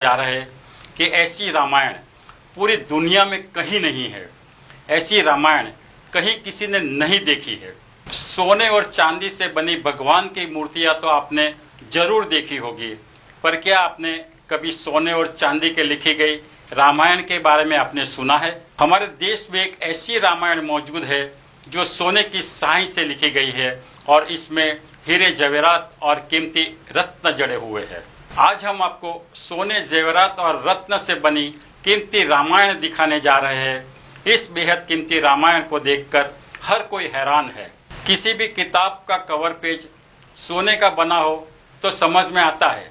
जा रहा है कि ऐसी रामायण पूरी दुनिया में कहीं नहीं है। ऐसी रामायण कहीं किसी ने नहीं देखी है। सोने और चांदी से बनी भगवान की मूर्तियां तो आपने जरूर देखी होगी, पर क्या आपने कभी सोने और चांदी के लिखी गई रामायण के बारे में आपने सुना है? हमारे देश में एक ऐसी रामायण मौजूद है जो सोने की स्याही से लिखी गई है और इसमें हीरे जवेरात और कीमती रत्न जड़े हुए हैं। आज हम आपको सोने जेवरात और रत्न से बनी कीमती रामायण दिखाने जा रहे हैं। इस बेहद कीमती रामायण को देखकर हर कोई हैरान है। किसी भी किताब का कवर पेज सोने का बना हो तो समझ में आता है,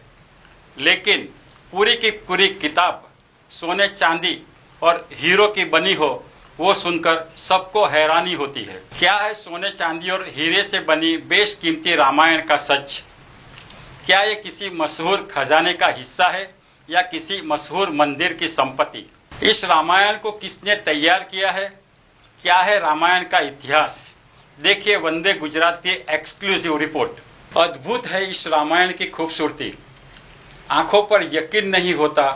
लेकिन पूरी की पूरी किताब सोने चांदी और हीरो की बनी हो, वो सुनकर सबको हैरानी होती है। क्या है सोने चांदी और हीरे से बनी बेशकीमती रामायण का सच? क्या ये किसी मशहूर खजाने का हिस्सा है या किसी मशहूर मंदिर की संपत्ति? इस रामायण को किसने तैयार किया है? क्या है रामायण का इतिहास? देखिए वंदे गुजरात की एक्सक्लूसिव रिपोर्ट। अद्भुत है इस रामायण की खूबसूरती। आंखों पर यकीन नहीं होता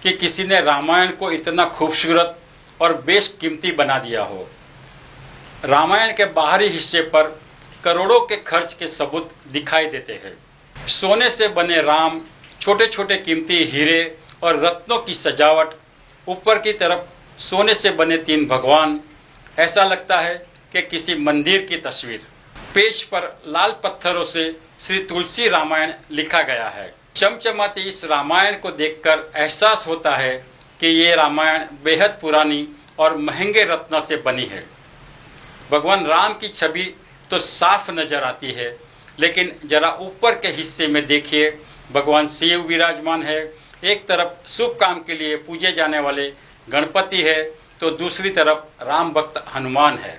कि किसी ने रामायण को इतना खूबसूरत और बेशकीमती बना दिया हो। रामायण के बाहरी हिस्से पर करोड़ों के खर्च के सबूत दिखाई देते हैं। सोने से बने राम, छोटे छोटे कीमती हीरे और रत्नों की सजावट, ऊपर की तरफ सोने से बने 3 भगवान। ऐसा लगता है कि किसी मंदिर की तस्वीर। पेज पर लाल पत्थरों से श्री तुलसी रामायण लिखा गया है। चमचमाती इस रामायण को देखकर एहसास होता है कि ये रामायण बेहद पुरानी और महंगे रत्न से बनी है। भगवान राम की छवि तो साफ नजर आती है, लेकिन जरा ऊपर के हिस्से में देखिए, भगवान शिव विराजमान है। एक तरफ शुभ काम के लिए पूजे जाने वाले गणपति है, तो दूसरी तरफ राम भक्त हनुमान है।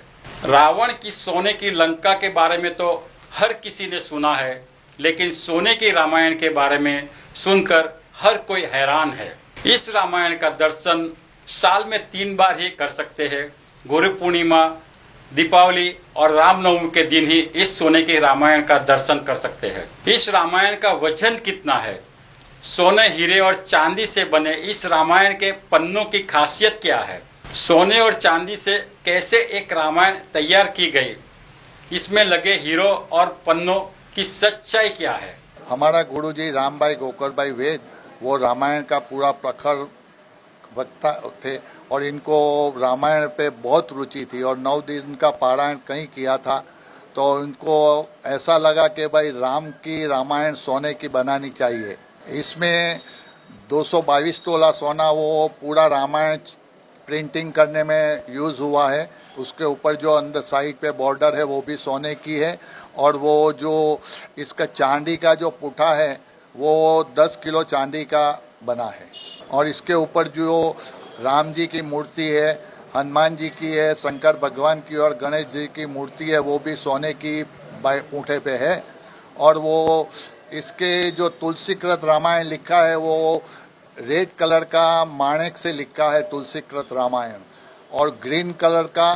रावण की सोने की लंका के बारे में तो हर किसी ने सुना है, लेकिन सोने की रामायण के बारे में सुनकर हर कोई हैरान है। इस रामायण का दर्शन साल में 3 बार ही कर सकते हैं। गुरु पूर्णिमा, दीपावली और रामनवमी के दिन ही इस सोने के रामायण का दर्शन कर सकते हैं। इस रामायण का वजन कितना है? सोने, हीरे और चांदी से बने इस रामायण के पन्नों की खासियत क्या है? सोने और चांदी से कैसे एक रामायण तैयार की गई? इसमें लगे हीरो और पन्नों की सच्चाई क्या है? हमारा गुरुजी रामभाई गोकरभाई वेद वो रामायण का पूरा प्रखर वक्ता थे और इनको रामायण पे बहुत रुचि थी और 9 दिन का पारायण कहीं किया था, तो इनको ऐसा लगा कि भाई राम की रामायण सोने की बनानी चाहिए। इसमें 222 तोला सोना वो पूरा रामायण प्रिंटिंग करने में यूज़ हुआ है। उसके ऊपर जो अंदर साइड पे बॉर्डर है वो भी सोने की है और वो जो इसका चांदी का जो पुठा है वो 10 किलो चांदी का बना है और इसके ऊपर जो राम जी की मूर्ति है, हनुमान जी की है, शंकर भगवान की और गणेश जी की मूर्ति है, वो भी सोने की पूठे पे है। और वो इसके जो तुलसीकृत रामायण लिखा है वो रेड कलर का माणिक से लिखा है तुलसीकृत रामायण, और ग्रीन कलर का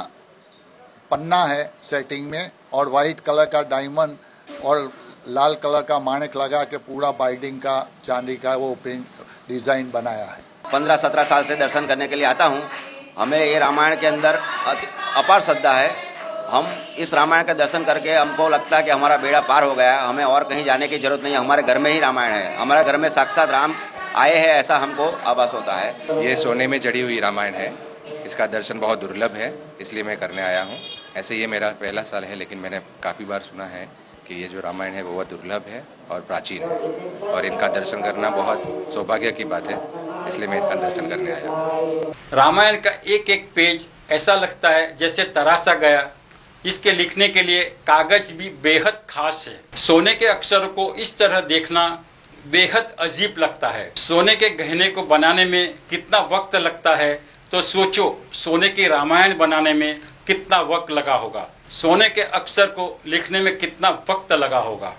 पन्ना है सेटिंग में और वाइट कलर का डायमंड और लाल कलर का माणिक लगा के पूरा बाइंडिंग का चांदी का वो प्रिंट डिज़ाइन बनाया है। 15-17 साल से दर्शन करने के लिए आता हूँ। हमें ये रामायण के अंदर अपार श्रद्धा है। हम इस रामायण का दर्शन करके हमको लगता है कि हमारा बेड़ा पार हो गया, हमें और कहीं जाने की जरूरत नहीं है। हमारे घर में ही रामायण है, हमारे घर में साक्षात राम आए हैं, ऐसा हमको आभास होता है। ये सोने में जड़ी हुई रामायण है। इसका दर्शन बहुत दुर्लभ है, इसलिए मैं करने आया हूँ। ऐसे ये मेरा पहला साल है, लेकिन मैंने काफ़ी बार सुना है कि ये जो रामायण है वो बहुत दुर्लभ है और प्राचीन है और इनका दर्शन करना बहुत सौभाग्य की बात है, इसलिए मैं इनका दर्शन करने आया। रामायण का एक एक पेज ऐसा लगता है जैसे तराशा गया। इसके लिखने के लिए कागज भी बेहद खास है। सोने के अक्षरों को इस तरह देखना बेहद अजीब लगता है। सोने के गहने को बनाने में कितना वक्त लगता है, तो सोचो सोने की रामायण बनाने में कितना वक्त लगा होगा। सोने के अक्षर को लिखने में कितना वक्त लगा होगा।